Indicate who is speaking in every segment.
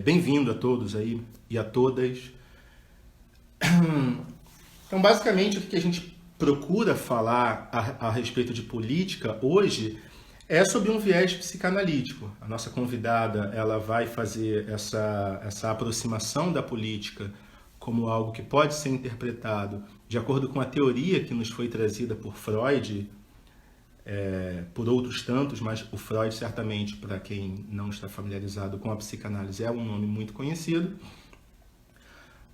Speaker 1: Bem-vindo a todos aí e a todas. Então, basicamente, o que a gente procura falar a respeito de política hoje é sobre um viés psicanalítico. A nossa convidada, ela vai fazer essa aproximação da política como algo que pode ser interpretado de acordo com a teoria que nos foi trazida por Freud, por outros tantos, mas o Freud, certamente, para quem não está familiarizado com a psicanálise, é um nome muito conhecido.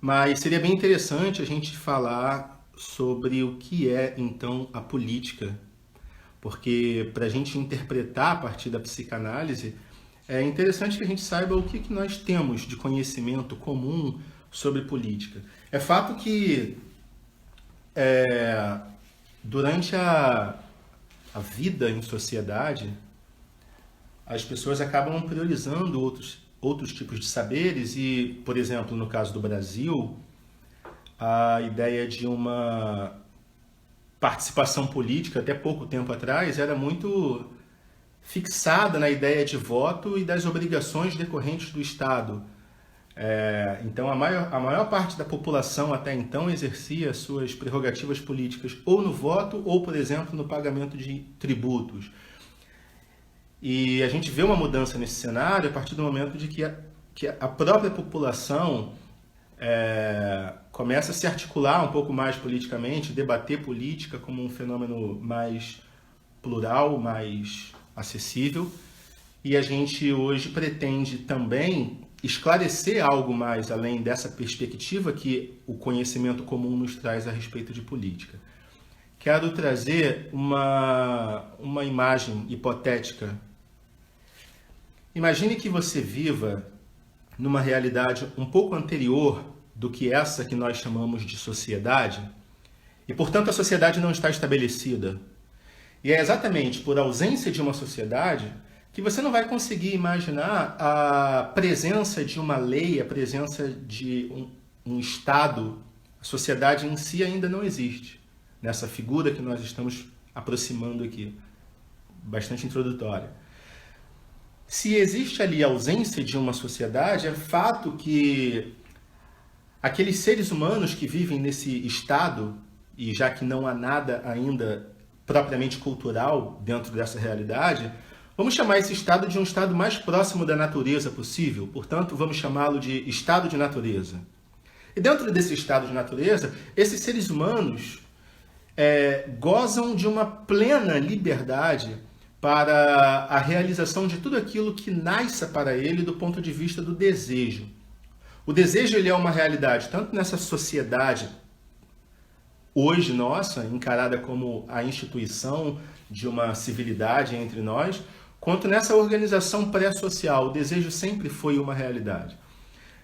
Speaker 1: Mas seria bem interessante a gente falar sobre o que é, então, a política. Porque para a gente interpretar a partir da psicanálise, é interessante que a gente saiba o que nós temos de conhecimento comum sobre política. É fato que durante a vida em sociedade, as pessoas acabam priorizando outros tipos de saberes e, por exemplo, no caso do Brasil, a ideia de uma participação política, até pouco tempo atrás, era muito fixada na ideia de voto e das obrigações decorrentes do Estado. Então, a maior parte da população até então exercia suas prerrogativas políticas ou no voto ou, por exemplo, no pagamento de tributos. E a gente vê uma mudança nesse cenário a partir do momento de que a própria população começa a se articular um pouco mais politicamente, debater política como um fenômeno mais plural, mais acessível. E a gente hoje pretende também esclarecer algo mais além dessa perspectiva que o conhecimento comum nos traz a respeito de política. Quero trazer uma imagem hipotética. Imagine que você viva numa realidade um pouco anterior do que essa que nós chamamos de sociedade, e, portanto, a sociedade não está estabelecida. E é exatamente por ausência de uma sociedade que você não vai conseguir imaginar a presença de uma lei, a presença de um Estado. A sociedade em si ainda não existe, nessa figura que nós estamos aproximando aqui, bastante introdutória. Se existe ali a ausência de uma sociedade, é fato que aqueles seres humanos que vivem nesse estado, e já que não há nada ainda propriamente cultural dentro dessa realidade, vamos chamar esse estado de um estado mais próximo da natureza possível, portanto, vamos chamá-lo de estado de natureza. E dentro desse estado de natureza, esses seres humanos gozam de uma plena liberdade para a realização de tudo aquilo que nasça para ele do ponto de vista do desejo. O desejo ele é uma realidade, tanto nessa sociedade hoje nossa, encarada como a instituição de uma civilidade entre nós, quanto nessa organização pré-social. O desejo sempre foi uma realidade.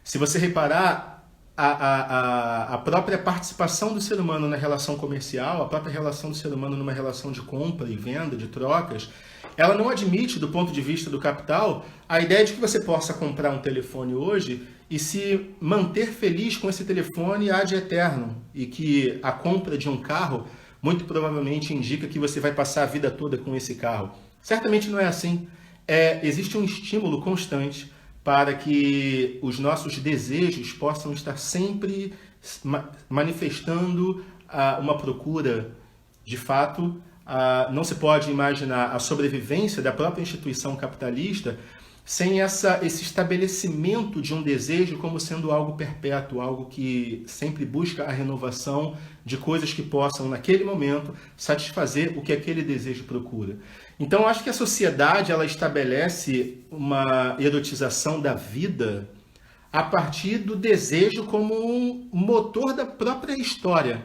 Speaker 1: Se você reparar, a própria participação do ser humano na relação comercial, a própria relação do ser humano numa relação de compra e venda, de trocas, ela não admite, do ponto de vista do capital, a ideia de que você possa comprar um telefone hoje e se manter feliz com esse telefone ad eterno, e que a compra de um carro muito provavelmente indica que você vai passar a vida toda com esse carro. Certamente não é assim. Existe um estímulo constante para que os nossos desejos possam estar sempre manifestando uma procura. De fato, não se pode imaginar a sobrevivência da própria instituição capitalista sem esse estabelecimento de um desejo como sendo algo perpétuo, algo que sempre busca a renovação de coisas que possam, naquele momento, satisfazer o que aquele desejo procura. Então, acho que a sociedade ela estabelece uma erotização da vida a partir do desejo como um motor da própria história.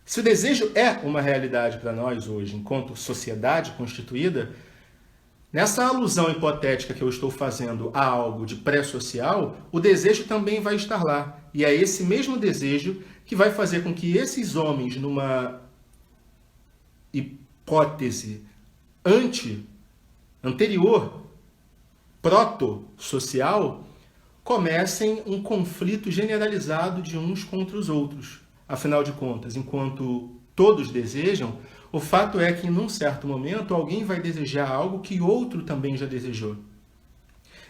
Speaker 1: Se o desejo é uma realidade para nós hoje, enquanto sociedade constituída, nessa alusão hipotética que eu estou fazendo a algo de pré-social, o desejo também vai estar lá. E é esse mesmo desejo que vai fazer com que esses homens, numa hipótese anterior, proto-social, comecem um conflito generalizado de uns contra os outros. Afinal de contas, enquanto todos desejam, o fato é que, num certo momento, alguém vai desejar algo que outro também já desejou.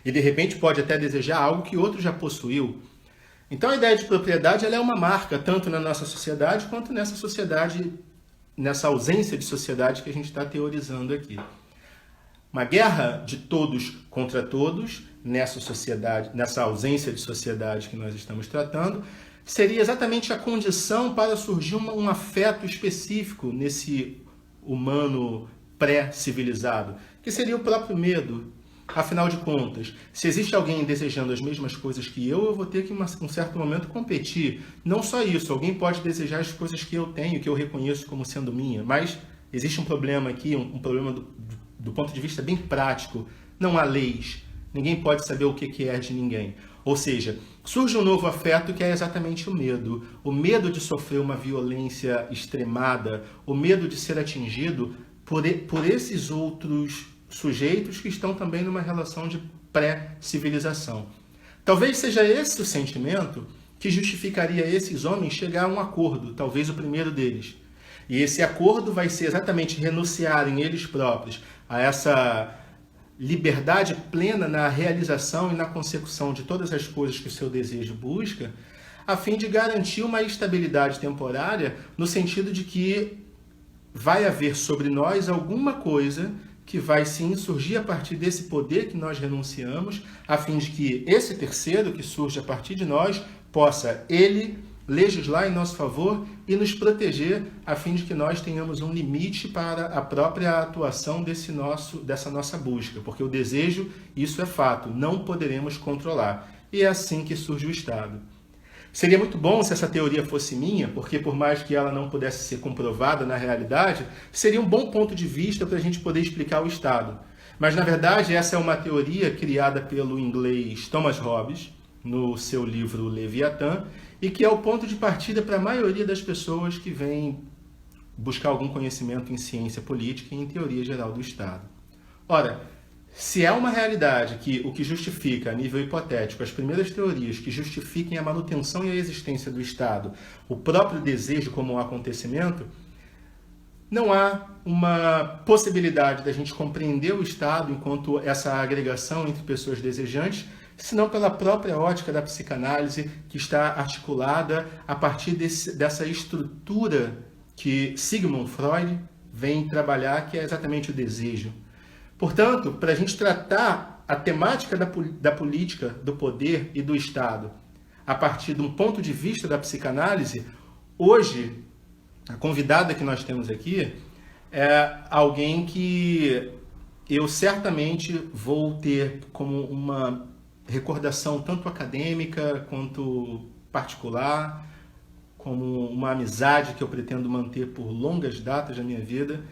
Speaker 1: E de repente pode até desejar algo que outro já possuiu. Então a ideia de propriedade ela é uma marca, tanto na nossa sociedade quanto nessa sociedade, nessa ausência de sociedade que a gente está teorizando aqui. Uma guerra de todos contra todos, nessa sociedade, nessa ausência de sociedade que nós estamos tratando, seria exatamente a condição para surgir um afeto específico nesse humano pré-civilizado, que seria o próprio medo. Afinal de contas, se existe alguém desejando as mesmas coisas que eu vou ter que, em um certo momento, competir. Não só isso, alguém pode desejar as coisas que eu tenho, que eu reconheço como sendo minha, mas existe um problema aqui, um problema do ponto de vista bem prático. Não há leis. Ninguém pode saber o que é de ninguém. Ou seja, surge um novo afeto que é exatamente o medo. O medo de sofrer uma violência extremada, o medo de ser atingido por esses outros sujeitos que estão também numa relação de pré-civilização. Talvez seja esse o sentimento que justificaria esses homens chegar a um acordo, talvez o primeiro deles. E esse acordo vai ser exatamente renunciarem eles próprios a essa liberdade plena na realização e na consecução de todas as coisas que o seu desejo busca, a fim de garantir uma estabilidade temporária no sentido de que vai haver sobre nós alguma coisa que vai sim surgir a partir desse poder que nós renunciamos, a fim de que esse terceiro que surge a partir de nós possa ele legislar em nosso favor e nos proteger, a fim de que nós tenhamos um limite para a própria atuação dessa nossa busca, porque o desejo, isso é fato, não poderemos controlar. E é assim que surge o Estado. Seria muito bom se essa teoria fosse minha, porque por mais que ela não pudesse ser comprovada na realidade, seria um bom ponto de vista para a gente poder explicar o Estado. Mas, na verdade, essa é uma teoria criada pelo inglês Thomas Hobbes, no seu livro Leviatã, e que é o ponto de partida para a maioria das pessoas que vêm buscar algum conhecimento em ciência política e em teoria geral do Estado. Ora, se é uma realidade que o que justifica, a nível hipotético, as primeiras teorias que justifiquem a manutenção e a existência do Estado, o próprio desejo como um acontecimento, não há uma possibilidade da gente compreender o Estado enquanto essa agregação entre pessoas desejantes, senão pela própria ótica da psicanálise, que está articulada a partir dessa estrutura que Sigmund Freud vem trabalhar, que é exatamente o desejo. Portanto, para a gente tratar a temática da política, do poder e do Estado a partir de um ponto de vista da psicanálise, hoje, a convidada que nós temos aqui é alguém que eu certamente vou ter como uma recordação tanto acadêmica quanto particular, como uma amizade que eu pretendo manter por longas datas da minha vida,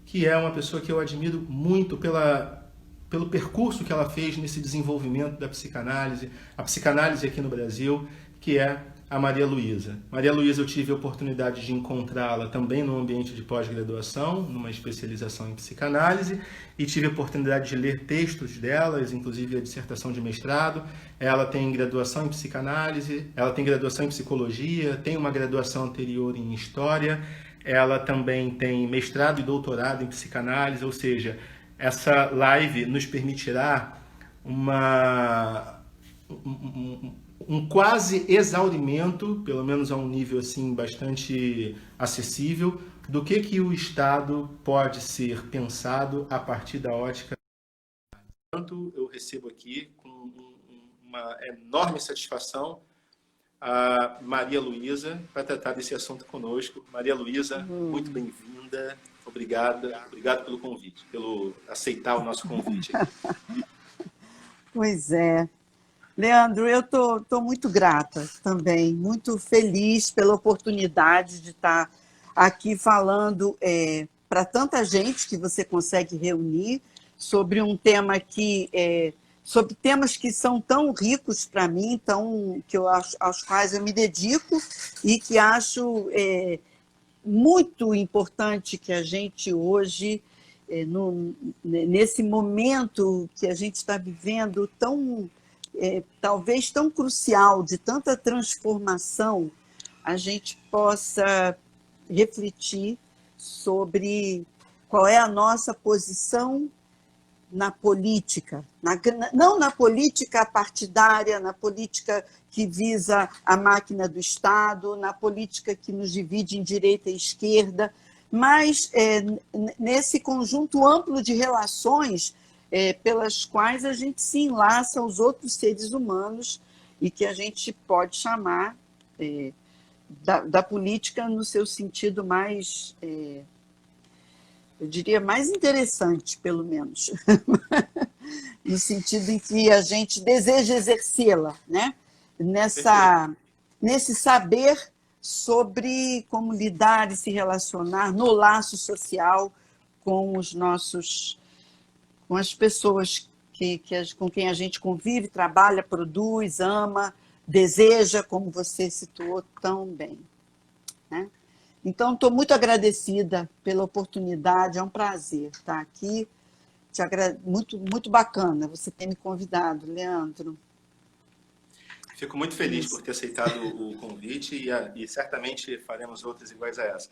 Speaker 1: que é uma pessoa que eu admiro muito pelo percurso que ela fez nesse desenvolvimento da psicanálise, a psicanálise aqui no Brasil, que é a Maria Luísa. Maria Luísa, eu tive a oportunidade de encontrá-la também no ambiente de pós-graduação, numa especialização em psicanálise, e tive a oportunidade de ler textos delas, inclusive a dissertação de mestrado. Ela tem graduação em psicanálise, ela tem graduação em psicologia, tem uma graduação anterior em história, ela também tem mestrado e doutorado em psicanálise, ou seja, essa live nos permitirá um quase exaurimento, pelo menos a um nível assim bastante acessível, do que o Estado pode ser pensado a partir da ótica. Portanto, eu recebo aqui com uma enorme satisfação a Maria Luísa para tratar desse assunto conosco. Maria Luísa, muito bem-vinda. Obrigado pelo convite, pelo aceitar o nosso convite.
Speaker 2: Pois é. Leandro, eu tô muito grata também, muito feliz pela oportunidade de estar aqui falando para tanta gente que você consegue reunir sobre um tema sobre temas que são tão ricos para mim, aos quais eu me dedico e que acho muito importante que a gente hoje, nesse momento que a gente está vivendo talvez tão crucial, de tanta transformação, a gente possa refletir sobre qual é a nossa posição na política, não na política partidária, na política que visa a máquina do Estado, na política que nos divide em direita e esquerda, mas nesse conjunto amplo de relações pelas quais a gente se enlaça aos outros seres humanos e que a gente pode chamar da política no seu sentido mais, eu diria, mais interessante, pelo menos, no sentido em que a gente deseja exercê-la, né? Nesse saber sobre como lidar e se relacionar no laço social com com as pessoas com quem a gente convive, trabalha, produz, ama, deseja, como você situou tão bem, né? Então, estou muito agradecida pela oportunidade, é um prazer estar aqui. Muito, muito bacana você ter me convidado, Leandro.
Speaker 1: Fico muito feliz por ter aceitado o convite e certamente faremos outras iguais a essa.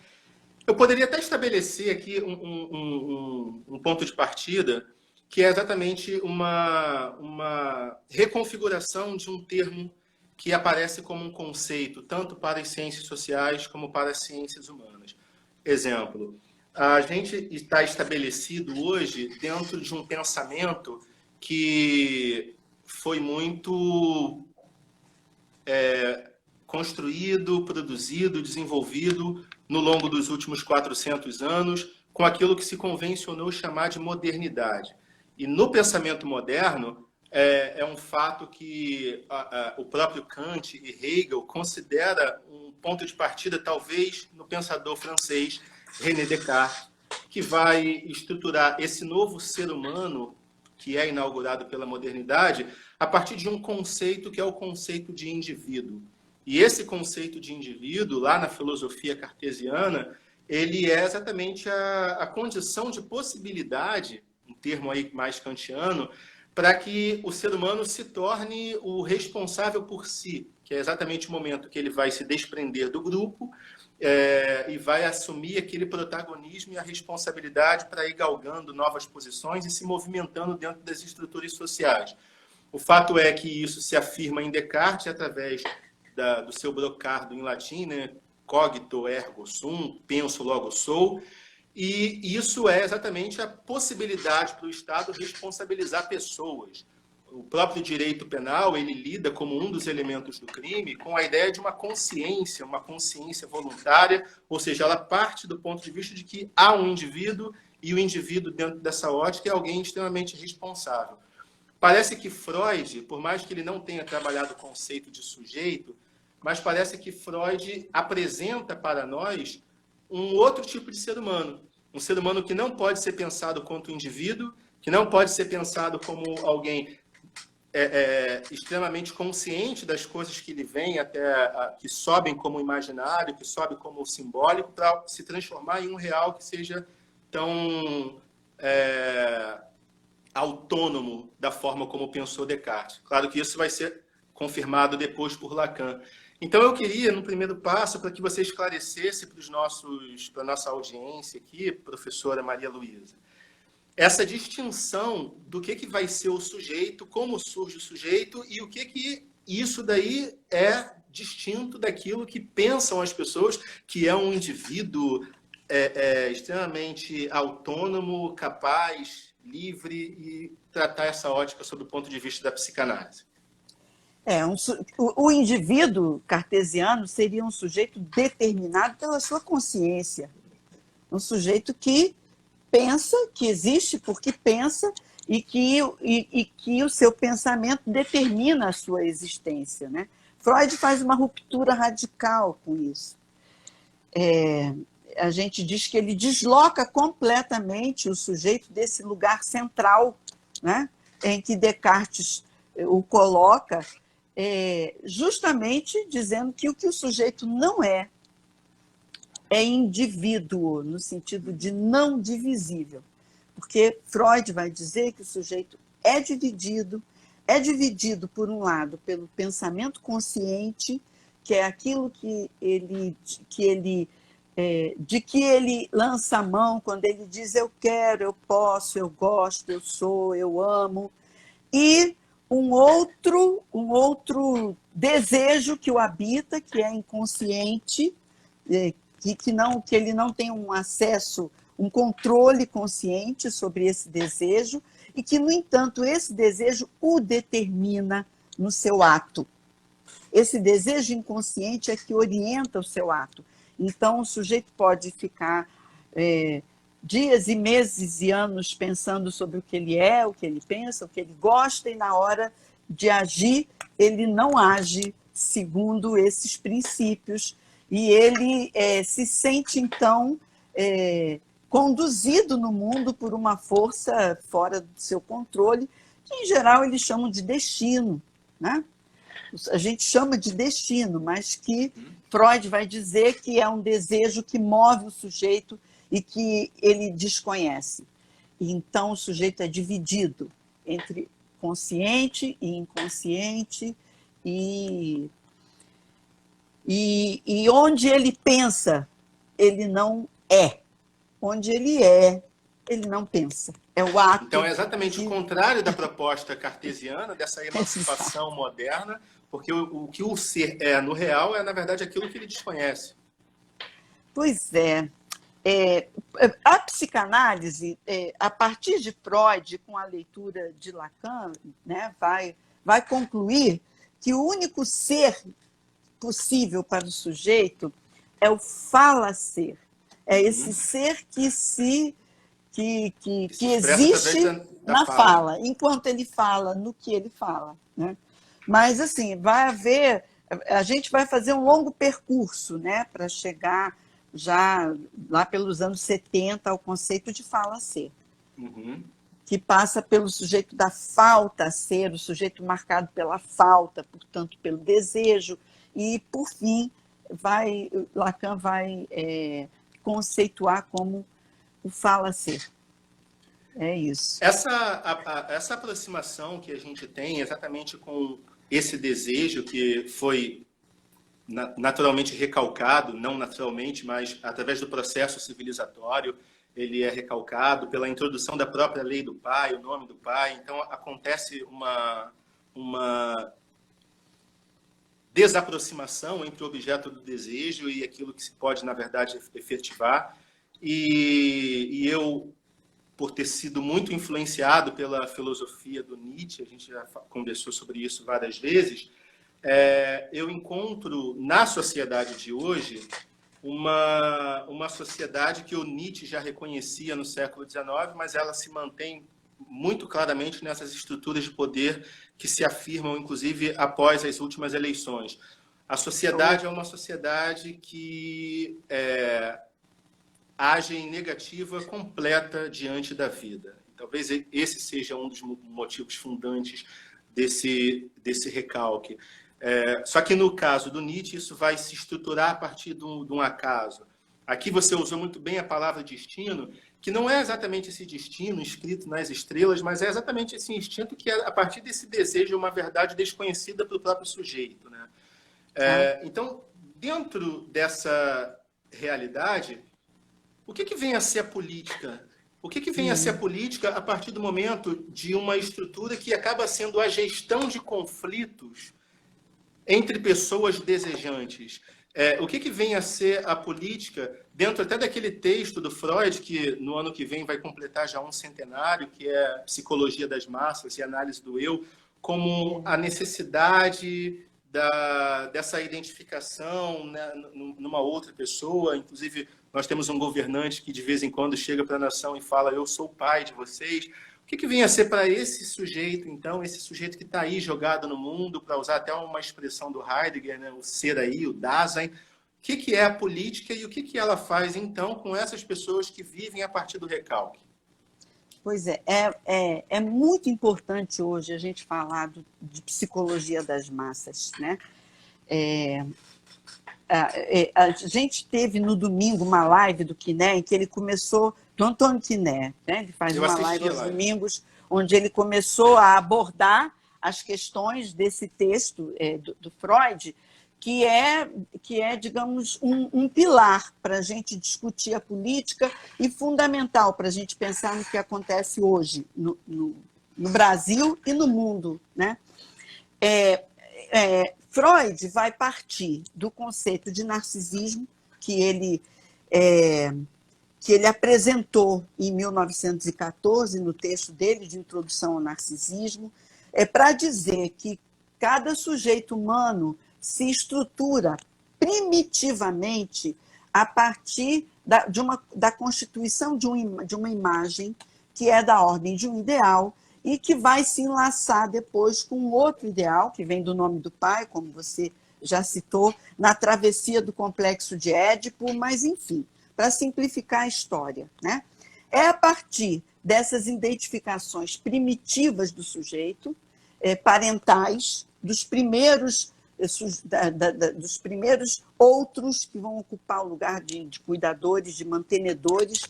Speaker 1: Eu poderia até estabelecer aqui um ponto de partida, que é exatamente uma reconfiguração de um termo que aparece como um conceito, tanto para as ciências sociais como para as ciências humanas. Exemplo, a gente está estabelecido hoje dentro de um pensamento que foi muito construído, produzido, desenvolvido no longo dos últimos 400 anos, com aquilo que se convencionou chamar de modernidade. E no pensamento moderno, é um fato que o próprio Kant e Hegel considera um ponto de partida, talvez, no pensador francês René Descartes, que vai estruturar esse novo ser humano, que é inaugurado pela modernidade, a partir de um conceito que é o conceito de indivíduo. E esse conceito de indivíduo, lá na filosofia cartesiana, ele é exatamente a condição de possibilidade, um termo aí mais kantiano, para que o ser humano se torne o responsável por si, que é exatamente o momento que ele vai se desprender do grupo e vai assumir aquele protagonismo e a responsabilidade para ir galgando novas posições e se movimentando dentro das estruturas sociais. O fato é que isso se afirma em Descartes através do seu brocardo em latim, né? Cogito ergo sum, penso logo sou, e isso é exatamente a possibilidade para o Estado responsabilizar pessoas. O próprio direito penal, ele lida como um dos elementos do crime com a ideia de uma consciência voluntária, ou seja, ela parte do ponto de vista de que há um indivíduo e o indivíduo dentro dessa ótica é alguém extremamente responsável. Parece que Freud, por mais que ele não tenha trabalhado o conceito de sujeito, mas parece que Freud apresenta para nós um outro tipo de ser humano. Um ser humano que não pode ser pensado quanto indivíduo, que não pode ser pensado como alguém extremamente consciente das coisas que lhe vêm, que sobem como imaginário, que sobem como simbólico, para se transformar em um real que seja tão autônomo da forma como pensou Descartes. Claro que isso vai ser confirmado depois por Lacan. Então, eu queria, no primeiro passo, para que você esclarecesse para a nossa audiência aqui, professora Maria Luísa, essa distinção do que vai ser o sujeito, como surge o sujeito e o que isso daí é distinto daquilo que pensam as pessoas, que é um indivíduo extremamente autônomo, capaz, livre, e tratar essa ótica sob o ponto de vista da psicanálise.
Speaker 2: O indivíduo cartesiano seria um sujeito determinado pela sua consciência, um sujeito que pensa, que existe porque pensa e que o seu pensamento determina a sua existência, né? Freud faz uma ruptura radical com isso. A gente diz que ele desloca completamente o sujeito desse lugar central, né, em que Descartes o coloca, justamente dizendo que o que o sujeito não é indivíduo, no sentido de não divisível. Porque Freud vai dizer que o sujeito é dividido, por um lado, pelo pensamento consciente, que é aquilo que ele de que ele lança a mão quando ele diz eu quero, eu posso, eu gosto, eu sou, eu amo, e um outro desejo que o habita, que é inconsciente, que ele não tem um acesso, um controle consciente sobre esse desejo, e que, no entanto, esse desejo o determina no seu ato. Esse desejo inconsciente é que orienta o seu ato. Então, o sujeito pode ficar dias e meses e anos pensando sobre o que ele é, o que ele pensa, o que ele gosta, e na hora de agir, ele não age segundo esses princípios. E ele se sente, então, conduzido no mundo por uma força fora do seu controle, que, em geral, eles chamam de destino, né? A gente chama de destino, mas que Freud vai dizer que é um desejo que move o sujeito e que ele desconhece. Então, o sujeito é dividido entre consciente e inconsciente, e onde ele pensa, ele não é. Onde ele é, ele não pensa. É o ato.
Speaker 1: Então, é exatamente o contrário da proposta cartesiana, dessa emancipação moderna, porque o que o ser é no real é, na verdade, aquilo que ele desconhece.
Speaker 2: Pois é. A psicanálise, a partir de Freud, com a leitura de Lacan, né, vai concluir que o único ser possível para o sujeito é o fala-ser. É esse ser que existe na fala, enquanto ele fala, no que ele fala, né? Mas, assim, a gente vai fazer um longo percurso, né, para chegar já lá pelos anos 70 ao conceito de fala-ser, que passa pelo sujeito da falta ser, o sujeito marcado pela falta, portanto, pelo desejo, e, por fim, Lacan vai conceituar como o fala-ser. É isso.
Speaker 1: Essa aproximação que a gente tem exatamente com esse desejo que foi naturalmente recalcado, não naturalmente, mas através do processo civilizatório, ele é recalcado pela introdução da própria lei do pai, o nome do pai. Então, acontece uma desaproximação entre o objeto do desejo e aquilo que se pode, na verdade, efetivar. E eu, por ter sido muito influenciado pela filosofia do Nietzsche, a gente já conversou sobre isso várias vezes, eu encontro na sociedade de hoje uma sociedade que o Nietzsche já reconhecia no século XIX, mas ela se mantém muito claramente nessas estruturas de poder que se afirmam, inclusive, após as últimas eleições. A sociedade é uma sociedade que age em negativa completa diante da vida. Talvez esse seja um dos motivos fundantes desse recalque. Só que no caso do Nietzsche, isso vai se estruturar a partir de um acaso. Aqui você usou muito bem a palavra destino, que não é exatamente esse destino escrito nas estrelas, mas é exatamente esse instinto que, a partir desse desejo, é uma verdade desconhecida para o próprio sujeito, né? Então, dentro dessa realidade, o que vem a ser a política? O que vem a ser a política a partir do momento de uma estrutura que acaba sendo a gestão de conflitos entre pessoas desejantes? O que vem a ser a política dentro até daquele texto do Freud, que no ano que vem vai completar já um centenário, que é Psicologia das Massas e Análise do Eu, como a necessidade dessa identificação, né, numa outra pessoa. Inclusive, nós temos um governante que de vez em quando chega para a nação e fala: eu sou o pai de vocês. O que vem a ser para esse sujeito, então, esse sujeito que está aí jogado no mundo, para usar até uma expressão do Heidegger, né, o ser aí, o Dasein? O que é a política e o que ela faz, então, com essas pessoas que vivem a partir do recalque?
Speaker 2: Pois é muito importante hoje a gente falar de psicologia das massas, né? A gente teve no domingo uma live do Quiné, em que ele começou, do Antônio Quiné, né? Ele faz uma live aos domingos, onde ele começou a abordar as questões desse texto do Freud, que é, digamos, um pilar para a gente discutir a política e fundamental para a gente pensar no que acontece hoje no Brasil e no mundo, né? Freud vai partir do conceito de narcisismo que ele apresentou em 1914, no texto dele de Introdução ao Narcisismo, para dizer que cada sujeito humano se estrutura primitivamente a partir da constituição de uma imagem que é da ordem de um ideal e que vai se enlaçar depois com outro ideal, que vem do nome do pai, como você já citou, na travessia do complexo de Édipo, mas, enfim, para simplificar a história, né? É a partir dessas identificações primitivas do sujeito, parentais, dos primeiros outros que vão ocupar o lugar de cuidadores, de mantenedores,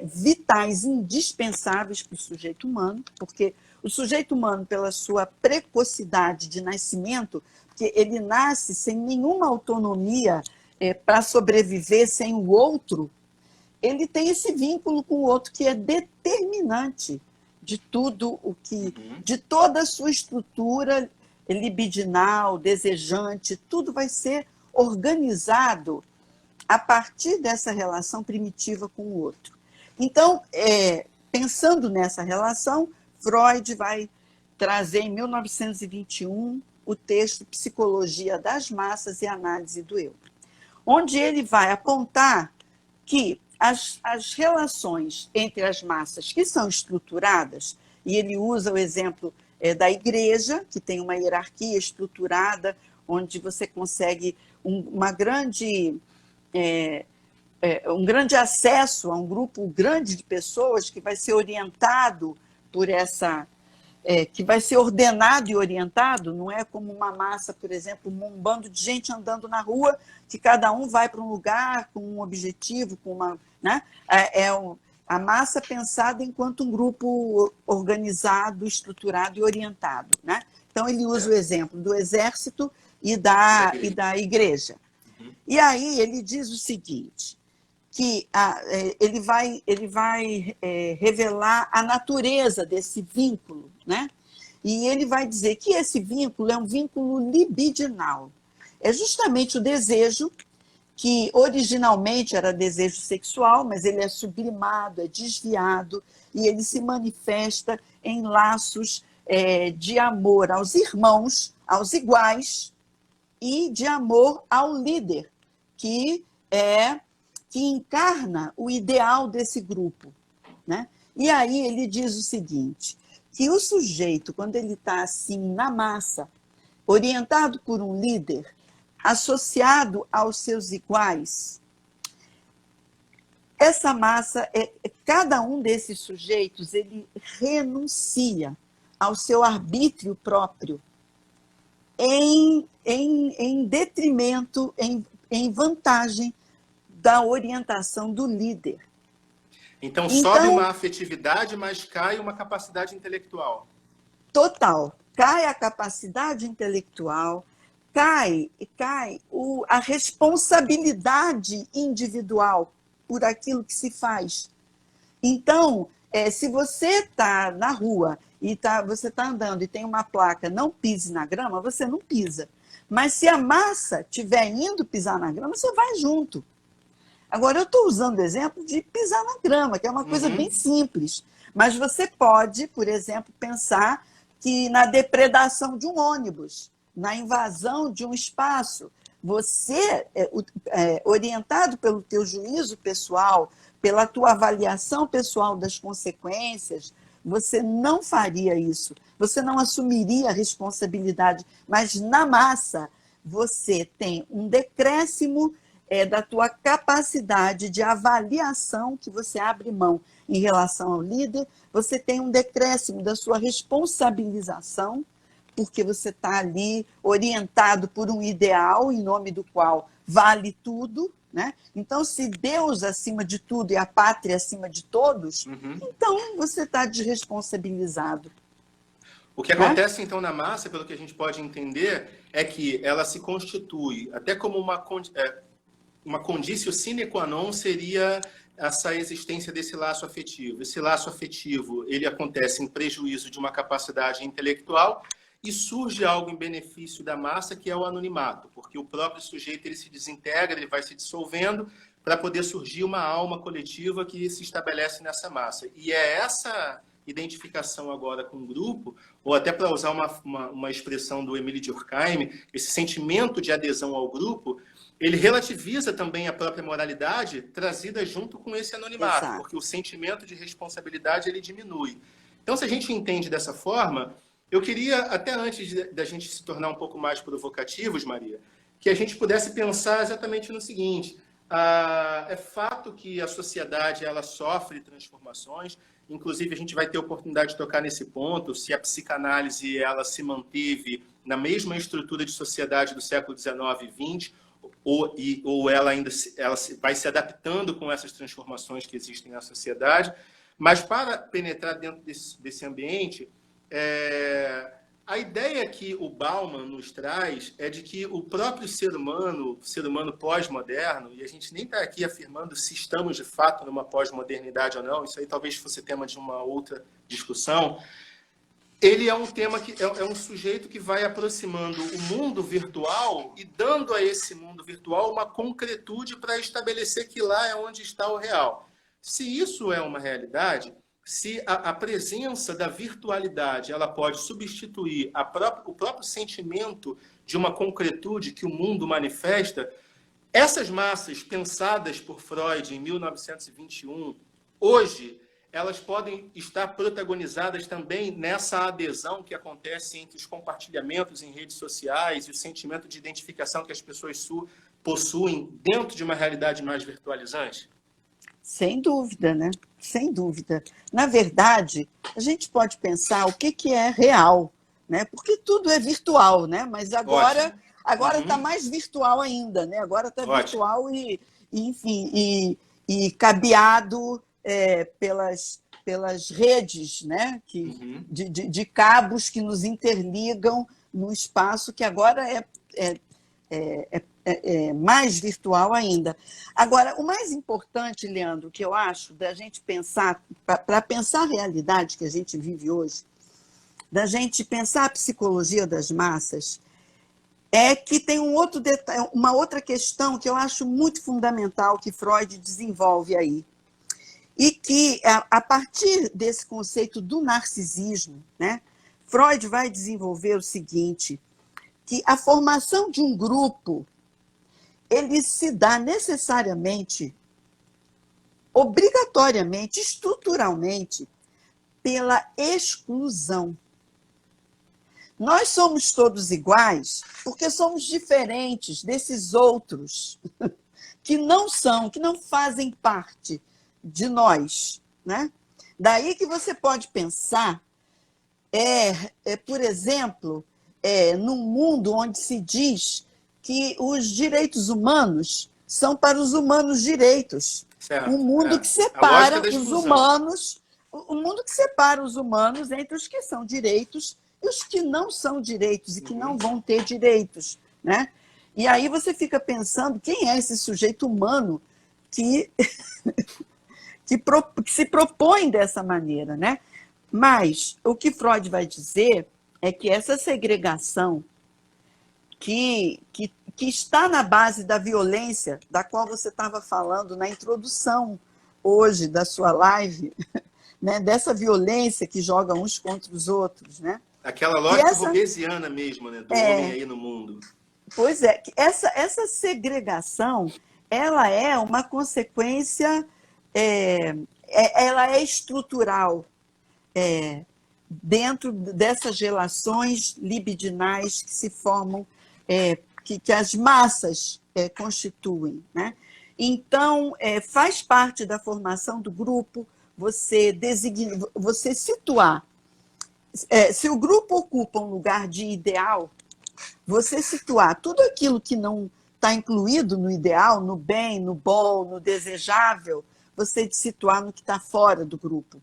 Speaker 2: vitais, indispensáveis para o sujeito humano, porque o sujeito humano, pela sua precocidade de nascimento, porque ele nasce sem nenhuma autonomia para sobreviver sem o outro, ele tem esse vínculo com o outro que é determinante de tudo de toda a sua estrutura libidinal, desejante, tudo vai ser organizado a partir dessa relação primitiva com o outro. Então, pensando nessa relação, Freud vai trazer em 1921 o texto Psicologia das Massas e Análise do Eu, onde ele vai apontar que as relações entre as massas que são estruturadas, e ele usa o exemplo da igreja, que tem uma hierarquia estruturada, onde você consegue um grande acesso a um grupo grande de pessoas que vai ser orientado por que vai ser ordenado e orientado, não é como uma massa, por exemplo, um bando de gente andando na rua, que cada um vai para um lugar com um objetivo, com uma, né? A massa pensada enquanto um grupo organizado, estruturado e orientado, né? Então, ele usa o exemplo do exército e da igreja. E aí ele diz o seguinte, que ele vai revelar a natureza desse vínculo, né? E ele vai dizer que esse vínculo é um vínculo libidinal. É justamente o desejo, que originalmente era desejo sexual, mas ele é sublimado, é desviado, e ele se manifesta em laços de amor aos irmãos, aos iguais, e de amor ao líder, que encarna o ideal desse grupo, né? E aí ele diz o seguinte, que o sujeito, quando ele está assim na massa, orientado por um líder, associado aos seus iguais, essa massa, cada um desses sujeitos, ele renuncia ao seu arbítrio próprio em detrimento, em vantagem da orientação do líder.
Speaker 1: Então, sobe uma afetividade, mas cai uma capacidade intelectual.
Speaker 2: Total. Cai a capacidade intelectual, cai a responsabilidade individual por aquilo que se faz. Então, se você está na rua e você está andando e tem uma placa "não pise na grama", você não pisa. Mas se a massa estiver indo pisar na grama, você vai junto. Agora, eu estou usando o exemplo de pisar na grama, que é uma coisa bem simples. Mas você pode, por exemplo, pensar que na depredação de um ônibus, na invasão de um espaço, você, orientado pelo teu juízo pessoal, pela tua avaliação pessoal das consequências, você não faria isso. Você não assumiria a responsabilidade. Mas, na massa, você tem um decréscimo da tua capacidade de avaliação que você abre mão em relação ao líder, você tem um decréscimo da sua responsabilização, porque você está ali orientado por um ideal em nome do qual vale tudo, né? Então, se Deus acima de tudo e a pátria acima de todos, então você está desresponsabilizado.
Speaker 1: O que
Speaker 2: né?
Speaker 1: acontece, então, na massa, pelo que a gente pode entender, é que ela se constitui até como uma condício sine qua non seria essa existência desse laço afetivo. Esse laço afetivo, ele acontece em prejuízo de uma capacidade intelectual e surge algo em benefício da massa, que é o anonimato, porque o próprio sujeito ele se desintegra, ele vai se dissolvendo para poder surgir uma alma coletiva que se estabelece nessa massa. E é essa identificação agora com o grupo, ou até para usar uma expressão do Emile Durkheim, esse sentimento de adesão ao grupo, ele relativiza também a própria moralidade trazida junto com esse anonimato,
Speaker 2: Exato.
Speaker 1: porque o sentimento de responsabilidade ele diminui. Então, se a gente entende dessa forma, eu queria, até antes da gente se tornar um pouco mais provocativos, Maria, que a gente pudesse pensar exatamente no seguinte: é fato que a sociedade ela sofre transformações, inclusive a gente vai ter oportunidade de tocar nesse ponto, se a psicanálise ela se manteve na mesma estrutura de sociedade do século XIX e XX, ou ela ainda vai se adaptando com essas transformações que existem na sociedade. Mas para penetrar dentro desse ambiente, a ideia que o Bauman nos traz é de que o próprio ser humano pós-moderno, e a gente nem está aqui afirmando se estamos de fato numa pós-modernidade ou não, isso aí talvez fosse tema de uma outra discussão, ele é um tema que é um sujeito que vai aproximando o mundo virtual e dando a esse mundo virtual uma concretude para estabelecer que lá é onde está o real. Se isso é uma realidade, se a presença da virtualidade ela pode substituir o próprio sentimento de uma concretude que o mundo manifesta, essas massas pensadas por Freud em 1921, hoje, elas podem estar protagonizadas também nessa adesão que acontece entre os compartilhamentos em redes sociais e o sentimento de identificação que as pessoas possuem dentro de uma realidade mais virtualizante?
Speaker 2: Sem dúvida, né? Sem dúvida. Na verdade, a gente pode pensar o que é real, né? Porque tudo é virtual, né? Mas agora está mais virtual ainda, né? Agora está virtual enfim, e cabeado pelas redes, né? De cabos que nos interligam no espaço que agora é mais virtual ainda. Agora, o mais importante, Leandro, que eu acho da gente pensar, para pensar a realidade que a gente vive hoje, da gente pensar a psicologia das massas, é que tem uma outra questão que eu acho muito fundamental que Freud desenvolve aí. E que, a partir desse conceito do narcisismo, né, Freud vai desenvolver o seguinte, que a formação de um grupo ele se dá necessariamente, obrigatoriamente, estruturalmente, pela exclusão. Nós somos todos iguais porque somos diferentes desses outros que não fazem parte de nós, né? Daí que você pode pensar, por exemplo, num mundo onde se diz que os direitos humanos são para os humanos direitos.
Speaker 1: Certo,
Speaker 2: um mundo que separa
Speaker 1: os humanos,
Speaker 2: o mundo que separa os humanos entre os que são direitos e os que não são direitos e que não vão ter direitos, né? E aí você fica pensando quem é esse sujeito humano que se propõe dessa maneira, né? Mas o que Freud vai dizer é que essa segregação que está na base da violência, da qual você estava falando na introdução hoje da sua live, né? Dessa violência que joga uns contra os outros, né?
Speaker 1: Aquela lógica robesiana mesmo, né? Do homem aí no mundo.
Speaker 2: Pois é, essa segregação, ela é uma consequência, ela é estrutural dentro dessas relações libidinais que se formam, que as massas constituem, né? Então, faz parte da formação do grupo você situar. Se o grupo ocupa um lugar de ideal, você situar tudo aquilo que não está incluído no ideal, no bem, no bom, no desejável, você situar no que está fora do grupo.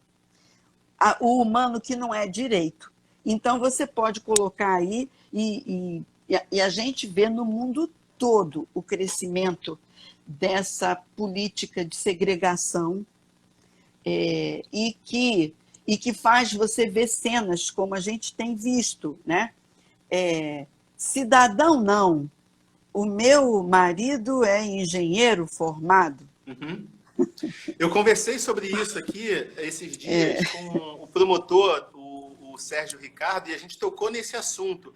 Speaker 2: O humano que não é direito. Então, você pode colocar aí, e a gente vê no mundo todo o crescimento dessa política de segregação, e que faz você ver cenas como a gente tem visto, né? Cidadão não, o meu marido é engenheiro formado.
Speaker 1: Uhum. Eu conversei sobre isso aqui esses dias com o promotor, o Sérgio Ricardo, e a gente tocou nesse assunto.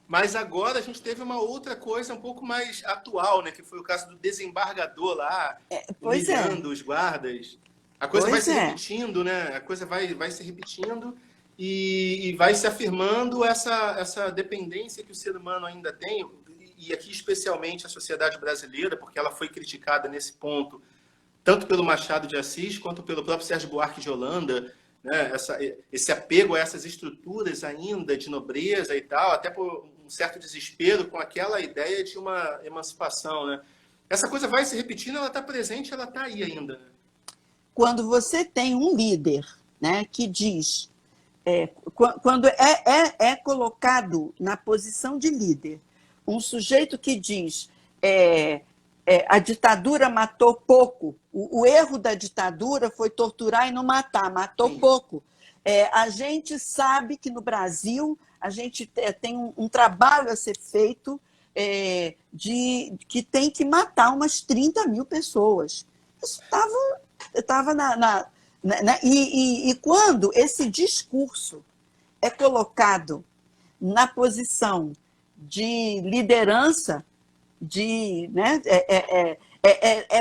Speaker 1: Mas agora a gente teve uma outra coisa um pouco mais atual, né? Que foi o caso do desembargador lá, humilhando os guardas. A coisa vai se repetindo, né? A coisa vai se repetindo e vai se afirmando essa dependência que o ser humano ainda tem, e aqui especialmente a sociedade brasileira, porque ela foi criticada nesse ponto, tanto pelo Machado de Assis, quanto pelo próprio Sérgio Buarque de Holanda, né? Esse apego a essas estruturas ainda de nobreza e tal, até por um certo desespero com aquela ideia de uma emancipação, né? Essa coisa vai se repetindo, ela está presente, ela está aí ainda.
Speaker 2: Quando você tem um líder, né, que diz, quando é colocado na posição de líder, um sujeito que diz a ditadura matou pouco, o erro da ditadura foi torturar e não matar, matou
Speaker 1: Sim.
Speaker 2: pouco. A gente sabe que no Brasil a gente tem um trabalho a ser feito que tem que matar umas 30 mil pessoas. Isso estava e quando esse discurso é colocado na posição de liderança, né,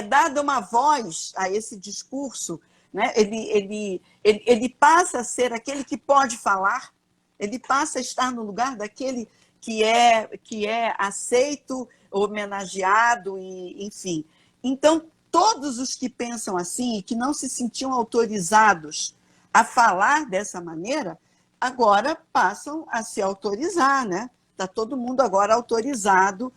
Speaker 2: dada uma voz a esse discurso, né, ele passa a ser aquele que pode falar, ele passa a estar no lugar daquele que é aceito, homenageado, e, enfim. Então, todos os que pensam assim e que não se sentiam autorizados a falar dessa maneira, agora passam a se autorizar, né? Está todo mundo agora autorizado.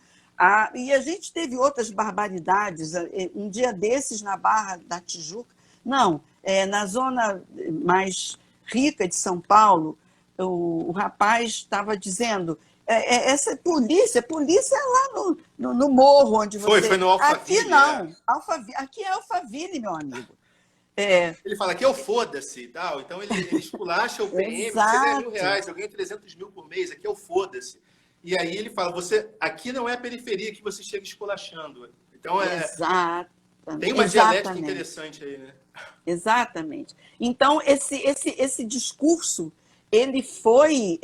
Speaker 2: E a gente teve outras barbaridades. Um dia desses, na Barra da Tijuca, na zona mais rica de São Paulo, o rapaz estava dizendo... essa polícia é lá no morro onde você...
Speaker 1: Foi no Alphaville.
Speaker 2: Aqui não. Aqui é Alphaville, meu amigo.
Speaker 1: Ele fala que é o foda-se e tal. Então ele esculacha o PM.
Speaker 2: Exato.
Speaker 1: Você ganha R$1.000, eu ganho 300 mil por mês. Aqui é o foda-se. E aí ele fala, aqui não é a periferia que você chega esculachando. Então tem uma dialética interessante aí, né?
Speaker 2: Exatamente. Então esse discurso, ele foi,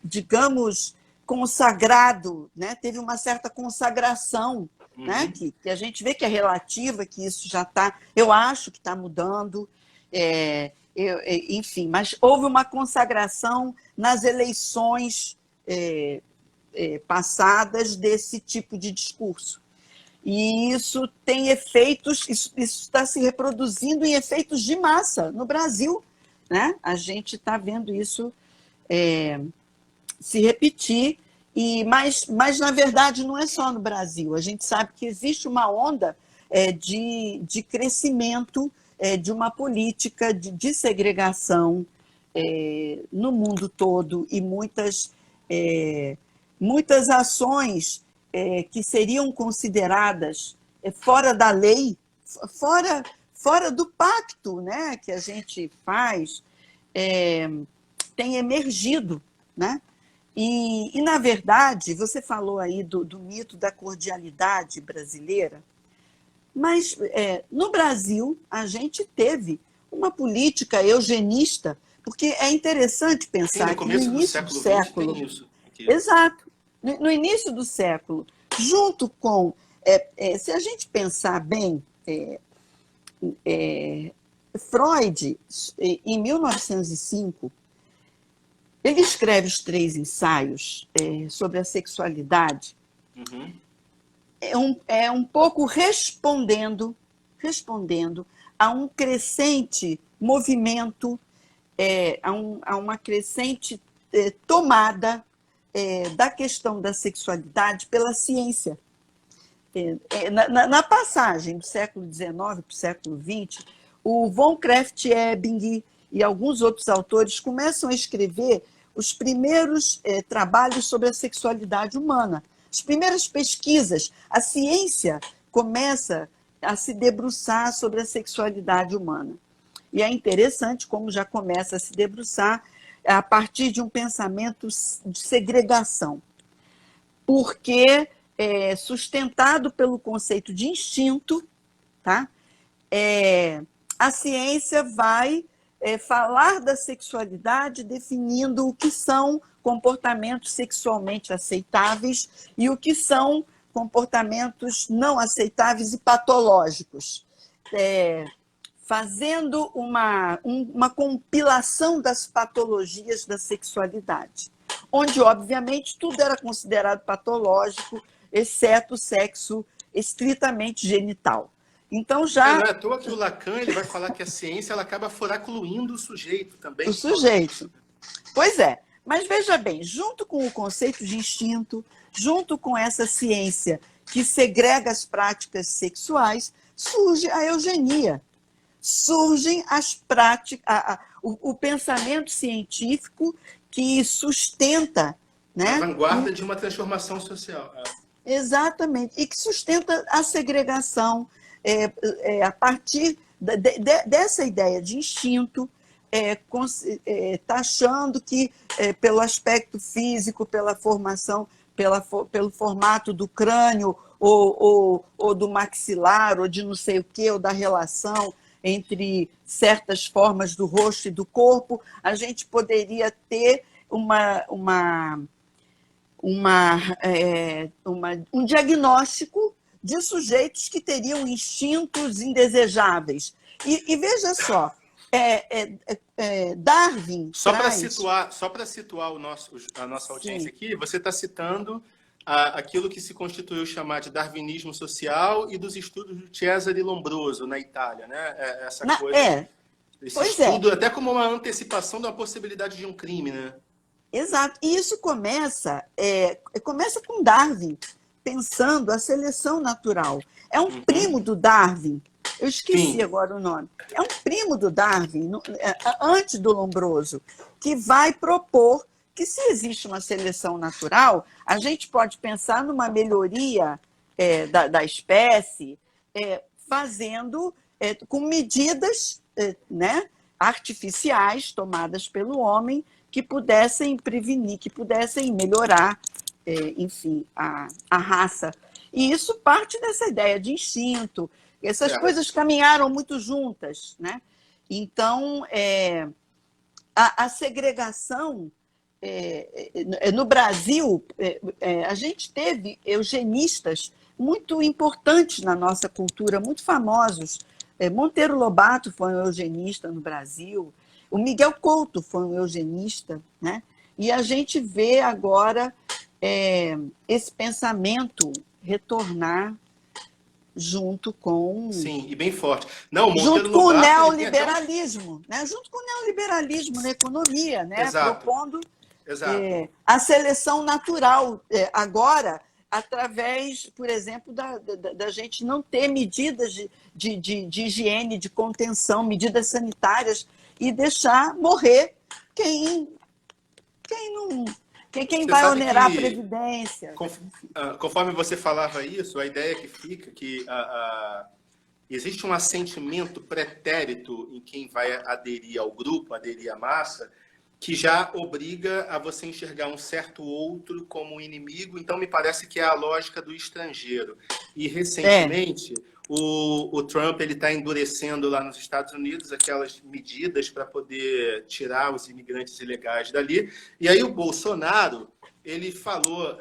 Speaker 2: digamos, consagrado, né? Teve uma certa consagração, né? Que a gente vê que é relativa, que isso já está, eu acho que está mudando, enfim, mas houve uma consagração nas eleições passadas desse tipo de discurso. E isso tem efeitos, isso está se reproduzindo em efeitos de massa no Brasil, né? A gente está vendo isso se repetir, mas, na verdade, não é só no Brasil. A gente sabe que existe uma onda de crescimento de uma política de segregação no mundo todo, e muitas ações que seriam consideradas fora da lei, fora do pacto, né, que a gente faz, tem emergido, né? E, na verdade, você falou aí do mito da cordialidade brasileira, mas no Brasil a gente teve uma política eugenista, porque é interessante pensar que no início do século
Speaker 1: tem isso aqui.
Speaker 2: Exato. No início do século, junto com... se a gente pensar bem, Freud, em 1905, ele escreve os 3 ensaios sobre a sexualidade, um pouco respondendo a um crescente movimento, a uma crescente tomada da questão da sexualidade pela ciência. Na passagem do século XIX para o século XX, o von Krafft-Ebing e alguns outros autores começam a escrever os primeiros trabalhos sobre a sexualidade humana, as primeiras pesquisas. A ciência começa a se debruçar sobre a sexualidade humana. E é interessante como já começa a se debruçar a partir de um pensamento de segregação, porque sustentado pelo conceito de instinto, tá? A ciência vai falar da sexualidade definindo o que são comportamentos sexualmente aceitáveis e o que são comportamentos não aceitáveis e patológicos, fazendo uma compilação das patologias da sexualidade, onde, obviamente, tudo era considerado patológico, exceto o sexo estritamente genital. Então, já...
Speaker 1: Não é à toa que o Lacan ele vai falar que a ciência ela acaba foracluindo o sujeito também.
Speaker 2: O sujeito. Pois é. Mas, veja bem, junto com o conceito de instinto, junto com essa ciência que segrega as práticas sexuais, surge a eugenia. Surgem as práticas, o pensamento científico que sustenta... né,
Speaker 1: a vanguarda de uma transformação social.
Speaker 2: Exatamente, e que sustenta a segregação a partir dessa ideia de instinto, taxando que, pelo aspecto físico, pela formação, pelo formato do crânio, ou do maxilar, ou de não sei o quê, ou da relação entre certas formas do rosto e do corpo, a gente poderia ter um diagnóstico de sujeitos que teriam instintos indesejáveis. E veja só, Darwin
Speaker 1: Só
Speaker 2: traz...
Speaker 1: para situar a nossa audiência
Speaker 2: Sim.
Speaker 1: aqui, você está citando aquilo que se constituiu chamar de darwinismo social e dos estudos do Cesare Lombroso, na Itália, né? Esse estudo até como uma antecipação da possibilidade de um crime, né?
Speaker 2: Exato. E isso começa com Darwin, pensando a seleção natural. É um primo do Darwin. Eu esqueci
Speaker 1: Sim.
Speaker 2: agora o nome. É um primo do Darwin, antes do Lombroso, que vai propor que, se existe uma seleção natural, a gente pode pensar numa melhoria da espécie, fazendo com medidas né, artificiais tomadas pelo homem que pudessem prevenir, que pudessem melhorar, enfim, a raça. E isso parte dessa ideia de instinto. Essas coisas caminharam muito juntas, né? Então, a segregação... no Brasil, a gente teve eugenistas muito importantes na nossa cultura, muito famosos. Monteiro Lobato foi um eugenista no Brasil, o Miguel Couto foi um eugenista, né? E a gente vê agora esse pensamento retornar junto com...
Speaker 1: Sim, e bem forte. Não,
Speaker 2: junto com
Speaker 1: Lobato,
Speaker 2: o neoliberalismo, né? Junto com o neoliberalismo na economia, né?
Speaker 1: Exato.
Speaker 2: Propondo
Speaker 1: Exato.
Speaker 2: a seleção natural, agora, através, por exemplo, da gente não ter medidas de higiene, de contenção, medidas sanitárias, e deixar morrer quem vai onerar a Previdência.
Speaker 1: Conforme você falava isso, a ideia que fica que existe um assentimento pretérito em quem vai aderir ao grupo, aderir à massa, que já obriga a você enxergar um certo outro como um inimigo. Então, me parece que é a lógica do estrangeiro. E, recentemente, o Trump está endurecendo lá nos Estados Unidos aquelas medidas para poder tirar os imigrantes ilegais dali. E aí o Bolsonaro, ele falou,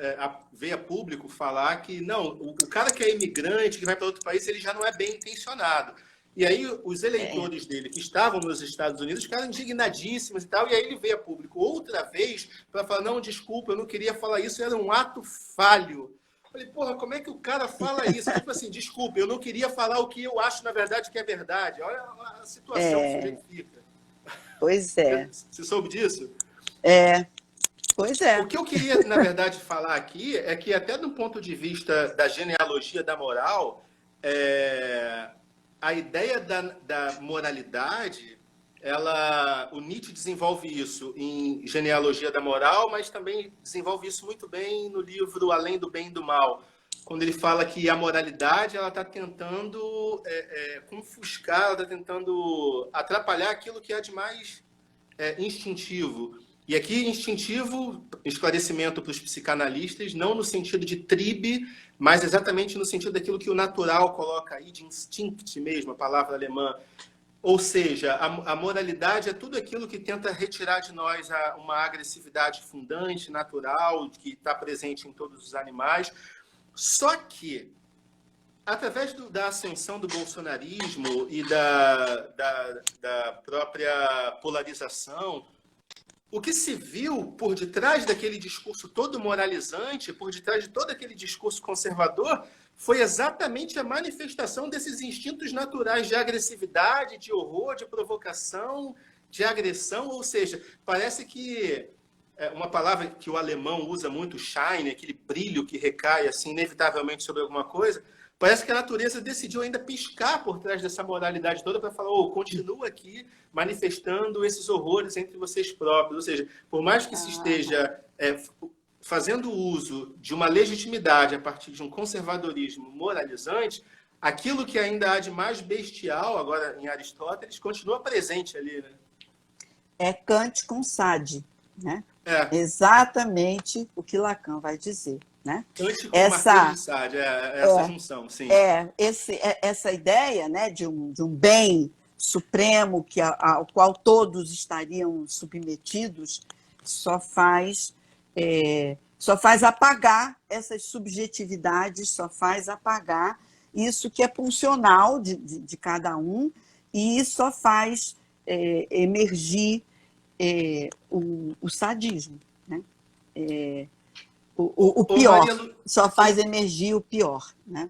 Speaker 1: veio a público falar que não, o cara que é imigrante, que vai para outro país, ele já não é bem intencionado. E aí os eleitores dele, que estavam nos Estados Unidos, ficaram indignadíssimos e tal, e aí ele veio a público outra vez para falar, não, desculpa, eu não queria falar isso, era um ato falho. Eu falei, porra, como é que o cara fala isso? Tipo assim, desculpa, eu não queria falar o que eu acho, na verdade, que é verdade. Olha a situação que o sujeito fica.
Speaker 2: Pois é.
Speaker 1: Você soube disso?
Speaker 2: Pois é.
Speaker 1: O que eu queria, na verdade, falar aqui é que, até do ponto de vista da genealogia da moral, a ideia da moralidade o Nietzsche desenvolve isso em Genealogia da Moral, mas também desenvolve isso muito bem no livro Além do Bem e do Mal, quando ele fala que a moralidade ela está tentando confuscar, ela está tentando atrapalhar aquilo que é de mais instintivo. E aqui, instintivo, esclarecimento para os psicanalistas, não no sentido de tribe, mas exatamente no sentido daquilo que o natural coloca aí, de instinct mesmo, a palavra alemã. Ou seja, a moralidade é tudo aquilo que tenta retirar de nós uma agressividade fundante, natural, que está presente em todos os animais. Só que, através da ascensão do bolsonarismo e da própria polarização, o que se viu por detrás daquele discurso todo moralizante, por detrás de todo aquele discurso conservador, foi exatamente a manifestação desses instintos naturais de agressividade, de horror, de provocação, de agressão. Ou seja, parece que uma palavra que o alemão usa muito, shine, aquele brilho que recai assim inevitavelmente sobre alguma coisa, parece que a natureza decidiu ainda piscar por trás dessa moralidade toda para falar, continua aqui manifestando esses horrores entre vocês próprios. Ou seja, por mais que se esteja fazendo uso de uma legitimidade a partir de um conservadorismo moralizante, aquilo que ainda há de mais bestial, agora em Aristóteles, continua presente ali, né?
Speaker 2: É Kant com Sade, né? Exatamente o que Lacan vai dizer. Né?
Speaker 1: Kant com Marquês de Sade, essa junção, sim.
Speaker 2: Essa ideia, né, de um bem supremo ao qual todos estariam submetidos só faz apagar essas subjetividades, só faz apagar isso que é funcional de cada um e só faz emergir o sadismo, né? O pior, só faz emergir o pior, né?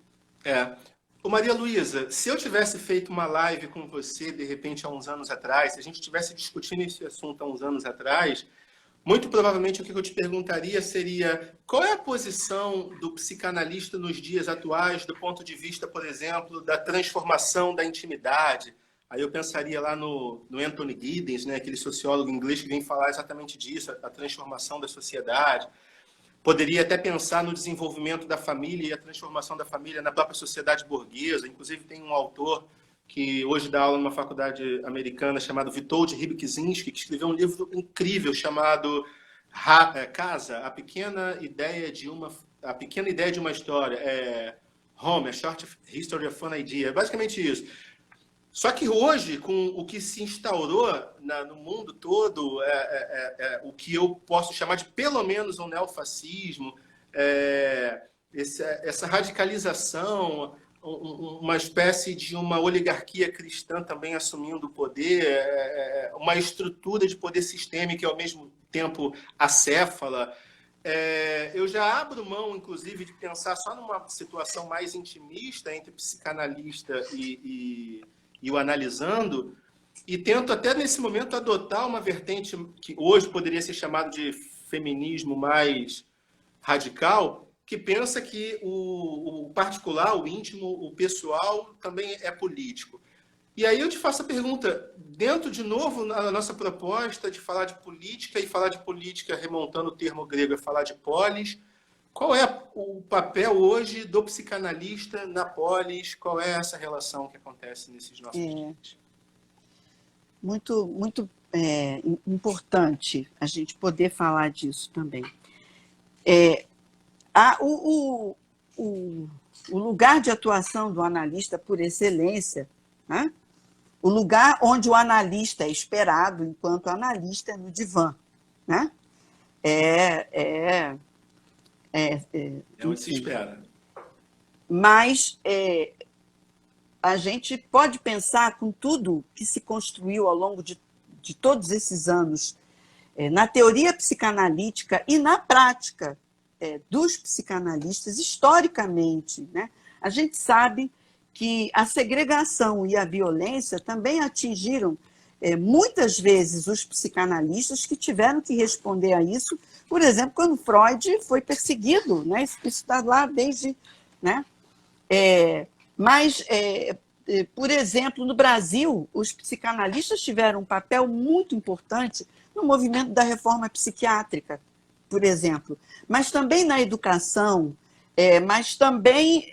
Speaker 1: Maria Luísa, se eu tivesse feito uma live com você, de repente, há uns anos atrás, se a gente estivesse discutindo esse assunto há uns anos atrás, muito provavelmente o que eu te perguntaria seria qual é a posição do psicanalista nos dias atuais, do ponto de vista, por exemplo, da transformação da intimidade. Aí eu pensaria lá no Anthony Giddens, né, aquele sociólogo inglês que vem falar exatamente disso, a transformação da sociedade. Poderia até pensar no desenvolvimento da família e a transformação da família na própria sociedade burguesa. Inclusive, tem um autor que hoje dá aula numa faculdade americana chamado Witold Rybczynski, que escreveu um livro incrível chamado Casa, a pequena ideia de uma história. Home, a Short History of an Idea. É basicamente isso. Só que hoje, com o que se instaurou no mundo todo, o que eu posso chamar de pelo menos um neofascismo, essa radicalização, uma espécie de uma oligarquia cristã também assumindo o poder, uma estrutura de poder sistêmico e, ao mesmo tempo, acéfala. Eu já abro mão, inclusive, de pensar só numa situação mais intimista entre psicanalista e o analisando, e tento até nesse momento adotar uma vertente que hoje poderia ser chamado de feminismo mais radical, que pensa que o particular, o íntimo, o pessoal também é político. E aí eu te faço a pergunta, dentro de novo na nossa proposta de falar de política, e falar de política remontando o termo grego, é falar de polis, qual é o papel hoje do psicanalista na polis? Qual é essa relação que acontece nesses nossos dias?
Speaker 2: Muito, muito importante a gente poder falar disso também. O lugar de atuação do analista por excelência, né? O lugar onde o analista é esperado enquanto analista é no divã, né?
Speaker 1: Onde se espera.
Speaker 2: Mas a gente pode pensar com tudo que se construiu ao longo de todos esses anos na teoria psicanalítica e na prática dos psicanalistas, historicamente, né? A gente sabe que a segregação e a violência também atingiram muitas vezes os psicanalistas que tiveram que responder a isso, por exemplo, quando Freud foi perseguido, né? Isso está lá desde... Né? Mas por exemplo, no Brasil, os psicanalistas tiveram um papel muito importante no movimento da reforma psiquiátrica, por exemplo, mas também na educação, mas também,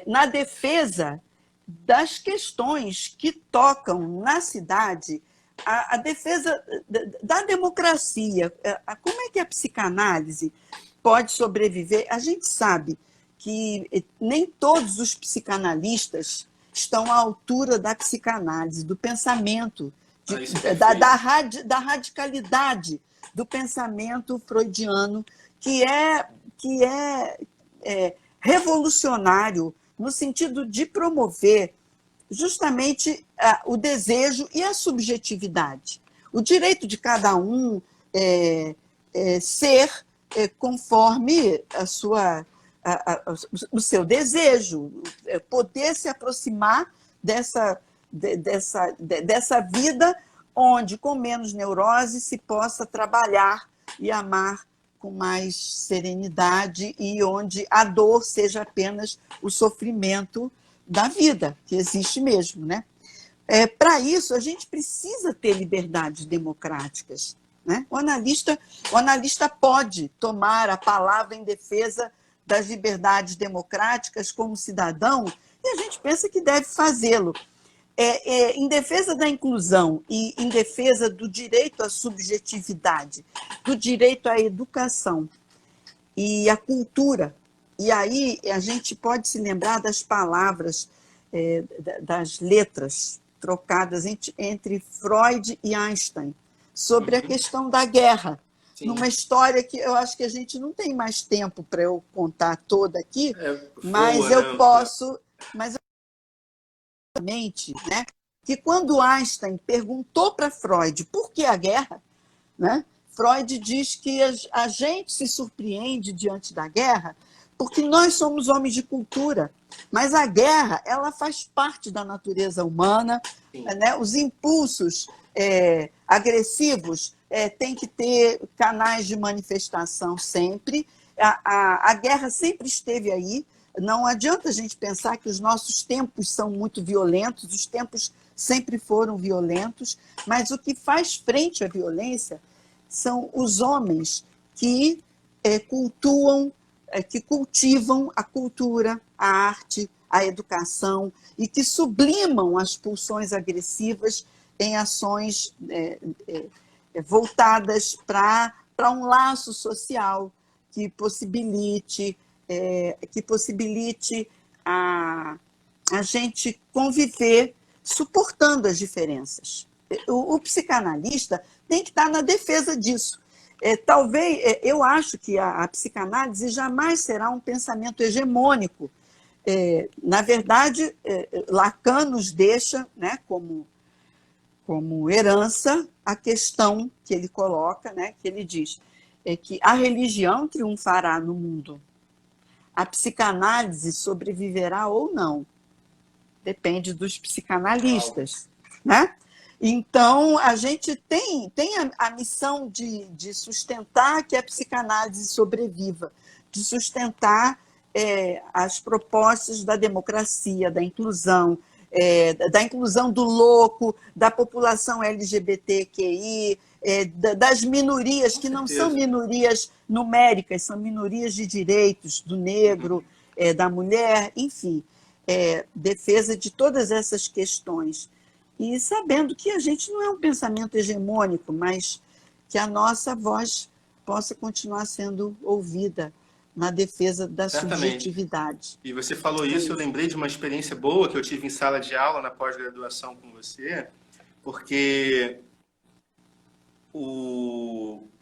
Speaker 2: na defesa das questões que tocam na cidade, a defesa da democracia. Como é que a psicanálise pode sobreviver? A gente sabe que nem todos os psicanalistas estão à altura da psicanálise, do pensamento, da radicalidade do pensamento freudiano, que é revolucionário no sentido de promover justamente o desejo e a subjetividade. O direito de cada um ser conforme o seu desejo, poder se aproximar dessa vida onde, com menos neurose, se possa trabalhar e amar com mais serenidade e onde a dor seja apenas o sofrimento da vida, que existe mesmo, né? Para isso, a gente precisa ter liberdades democráticas, né? O analista pode tomar a palavra em defesa das liberdades democráticas como cidadão, e a gente pensa que deve fazê-lo. Em defesa da inclusão e em defesa do direito à subjetividade, do direito à educação e à cultura. E aí a gente pode se lembrar das palavras, das letras trocadas entre Freud e Einstein sobre a questão da guerra. Sim. Numa história que eu acho que a gente não tem mais tempo para eu contar toda aqui, mas eu posso... Mas né, que quando Einstein perguntou para Freud por que a guerra, né, Freud diz que a gente se surpreende diante da guerra porque nós somos homens de cultura, mas a guerra ela faz parte da natureza humana, né? Os impulsos agressivos têm que ter canais de manifestação sempre, a guerra sempre esteve aí, não adianta a gente pensar que os nossos tempos são muito violentos, os tempos sempre foram violentos, mas o que faz frente à violência são os homens que que cultivam a cultura, a arte, a educação e que sublimam as pulsões agressivas em ações voltadas para um laço social que possibilite a gente conviver suportando as diferenças. O psicanalista tem que estar na defesa disso. Eu acho que a psicanálise jamais será um pensamento hegemônico. Na verdade, Lacan nos deixa, né, como herança a questão que ele coloca, né, que ele diz que a religião triunfará no mundo. A psicanálise sobreviverá ou não. Depende dos psicanalistas, né? Então, a gente tem a missão de sustentar que a psicanálise sobreviva, de sustentar as propostas da democracia, da inclusão do louco, da população LGBTQI, das minorias, que não são minorias numéricas, são minorias de direitos, do negro, da mulher, enfim, defesa de todas essas questões. E sabendo que a gente não é um pensamento hegemônico, mas que a nossa voz possa continuar sendo ouvida na defesa da subjetividade.
Speaker 1: E você falou isso, eu lembrei de uma experiência boa que eu tive em sala de aula na pós-graduação com você, porque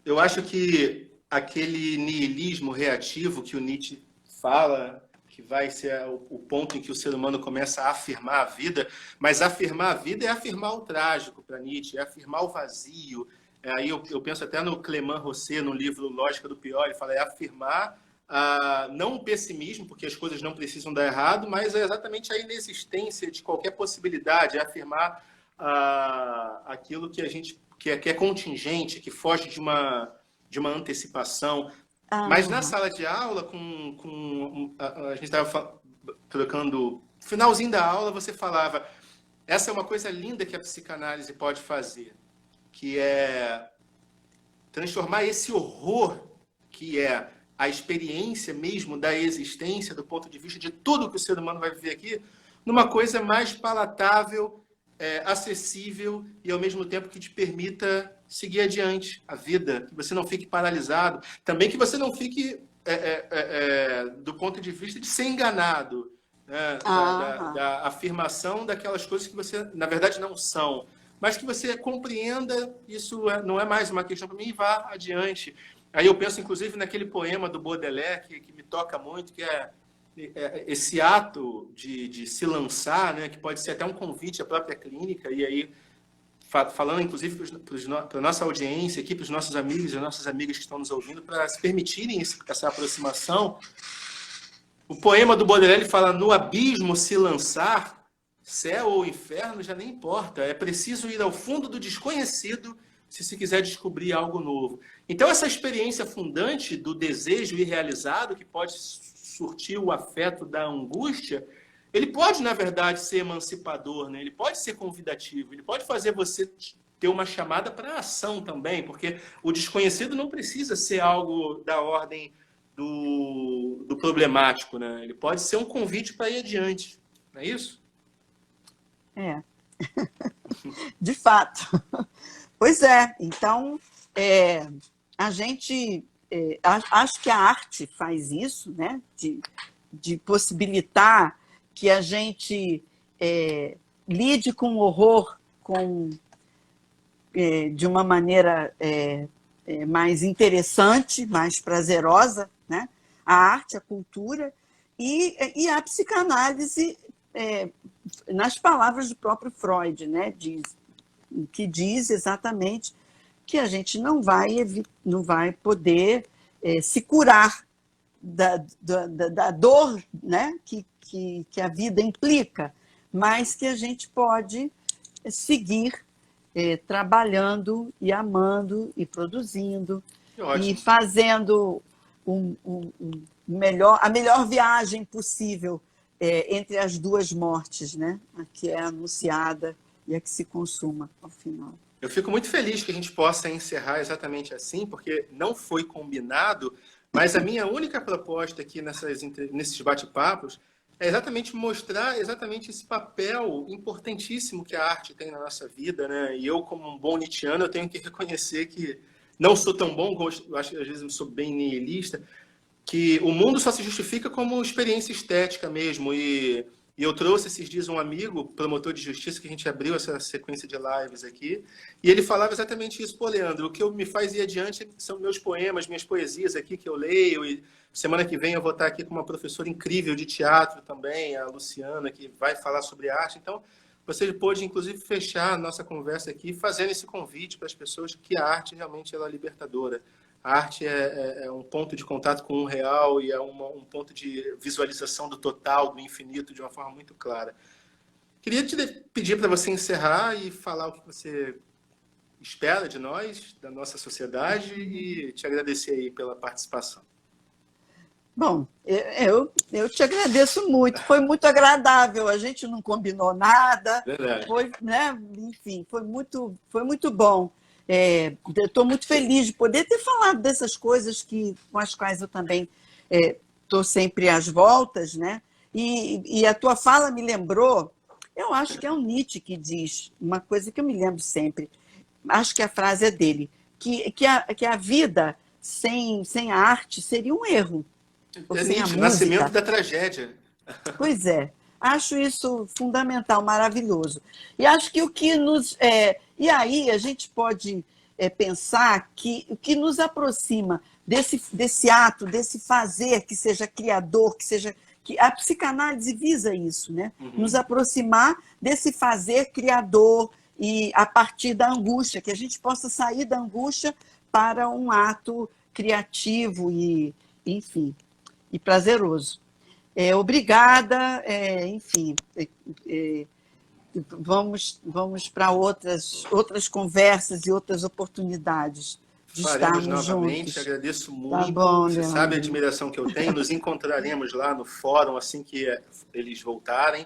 Speaker 1: eu acho que aquele niilismo reativo que o Nietzsche fala, que vai ser o ponto em que o ser humano começa a afirmar a vida, mas afirmar a vida é afirmar o trágico para Nietzsche, é afirmar o vazio. Aí eu penso até no Clément Rosset, no livro Lógica do Pior, ele fala, é afirmar não o pessimismo, porque as coisas não precisam dar errado, mas é exatamente a inexistência de qualquer possibilidade, é afirmar aquilo que a gente que é contingente, que foge de uma antecipação. Mas na
Speaker 2: Aham.
Speaker 1: sala de aula, a gente estava trocando. No finalzinho da aula, você falava: essa é uma coisa linda que a psicanálise pode fazer, que é transformar esse horror que é a experiência mesmo da existência, do ponto de vista de tudo que o ser humano vai viver aqui, numa coisa mais palatável, acessível e ao mesmo tempo que te permita seguir adiante a vida, que você não fique paralisado, também que você não fique do ponto de vista de ser enganado, né,
Speaker 2: Aham.
Speaker 1: da afirmação daquelas coisas que você, na verdade, não são, mas que você compreenda isso não é mais uma questão para mim e vá adiante. Aí eu penso, inclusive, naquele poema do Baudelaire, que me toca muito, que é esse ato de se lançar, né, que pode ser até um convite à própria clínica, e aí, falando, inclusive, para a nossa audiência aqui, para os nossos amigos e nossas amigas que estão nos ouvindo, para se permitirem essa aproximação. O poema do Baudelaire ele fala: no abismo se lançar, céu ou inferno já nem importa. É preciso ir ao fundo do desconhecido se se quiser descobrir algo novo. Então, essa experiência fundante do desejo irrealizado, que pode surtir o afeto da angústia, ele pode, na verdade, ser emancipador, né? Ele pode ser convidativo, ele pode fazer você ter uma chamada para a ação também, porque o desconhecido não precisa ser algo da ordem do problemático, né? Ele pode ser um convite para ir adiante, não é isso?
Speaker 2: É, de fato. Pois é, então, é, a gente, acho que a arte faz isso, né? De possibilitar que a gente lide com o horror de uma maneira mais interessante, mais prazerosa, né? A arte, a cultura e a psicanálise, nas palavras do próprio Freud, né? Que diz exatamente que a gente não vai poder se curar da dor, né? que a vida implica, mas que a gente pode seguir trabalhando e amando e produzindo
Speaker 1: Que
Speaker 2: e
Speaker 1: ótimo.
Speaker 2: fazendo a melhor viagem possível entre as duas mortes, né? A que é anunciada e a que se consuma ao final.
Speaker 1: Eu fico muito feliz que a gente possa encerrar exatamente assim, porque não foi combinado, mas a minha única proposta aqui nesses bate-papos é exatamente mostrar exatamente esse papel importantíssimo que a arte tem na nossa vida, né? E eu, como um bom nietzschiano, eu tenho que reconhecer que não sou tão bom, eu acho que às vezes eu sou bem nihilista, que o mundo só se justifica como experiência estética mesmo. E eu trouxe esses dias um amigo, promotor de justiça, que a gente abriu essa sequência de lives aqui, e ele falava exatamente isso: pô, Leandro, o que me faz ir adiante são meus poemas, minhas poesias aqui que eu leio, e semana que vem eu vou estar aqui com uma professora incrível de teatro também, a Luciana, que vai falar sobre arte. Então, você pôde, inclusive, fechar a nossa conversa aqui fazendo esse convite para as pessoas que a arte realmente ela é libertadora. A arte é um ponto de contato com o real e é um ponto de visualização do total, do infinito, de uma forma muito clara. Queria pedir para você encerrar e falar o que você espera de nós, da nossa sociedade, e te agradecer aí pela participação.
Speaker 2: Bom, eu te agradeço muito, foi muito agradável, a gente não combinou nada,
Speaker 1: Verdade.
Speaker 2: foi, né? Enfim, foi muito bom. Estou muito feliz de poder ter falado dessas coisas com as quais eu também estou sempre às voltas, né? E a tua fala me lembrou, eu acho que é o Nietzsche que diz uma coisa que eu me lembro sempre, acho que a frase é dele, que a vida sem a arte seria um erro, ou
Speaker 1: É
Speaker 2: sem a
Speaker 1: Nietzsche, nascimento
Speaker 2: música.
Speaker 1: da tragédia.
Speaker 2: Pois é, acho isso fundamental, maravilhoso. E acho que e aí a gente pode pensar que o que nos aproxima desse ato, desse fazer que seja criador, que seja. Que a psicanálise visa isso, né? Nos
Speaker 1: Uhum.
Speaker 2: aproximar desse fazer criador e a partir da angústia, que a gente possa sair da angústia para um ato criativo enfim, e prazeroso. Obrigada, enfim, vamos para outras conversas e outras oportunidades de
Speaker 1: Faremos
Speaker 2: estarmos
Speaker 1: novamente,
Speaker 2: juntos.
Speaker 1: agradeço
Speaker 2: Tá
Speaker 1: muito.
Speaker 2: bom,
Speaker 1: Você sabe a
Speaker 2: Leandro.
Speaker 1: admiração que eu tenho. Nos encontraremos lá no fórum assim que eles voltarem.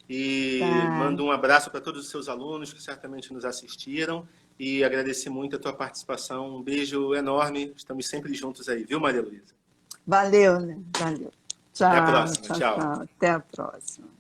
Speaker 1: E
Speaker 2: Tá.
Speaker 1: mando um abraço para todos os seus alunos que certamente nos assistiram. E agradeci muito a tua participação. Um beijo enorme. Estamos sempre juntos aí, viu, Maria Luísa?
Speaker 2: Valeu, né? Valeu.
Speaker 1: Até a
Speaker 2: Tchau,
Speaker 1: próxima.
Speaker 2: tchau,
Speaker 1: Tchau.
Speaker 2: tchau. Até a próxima.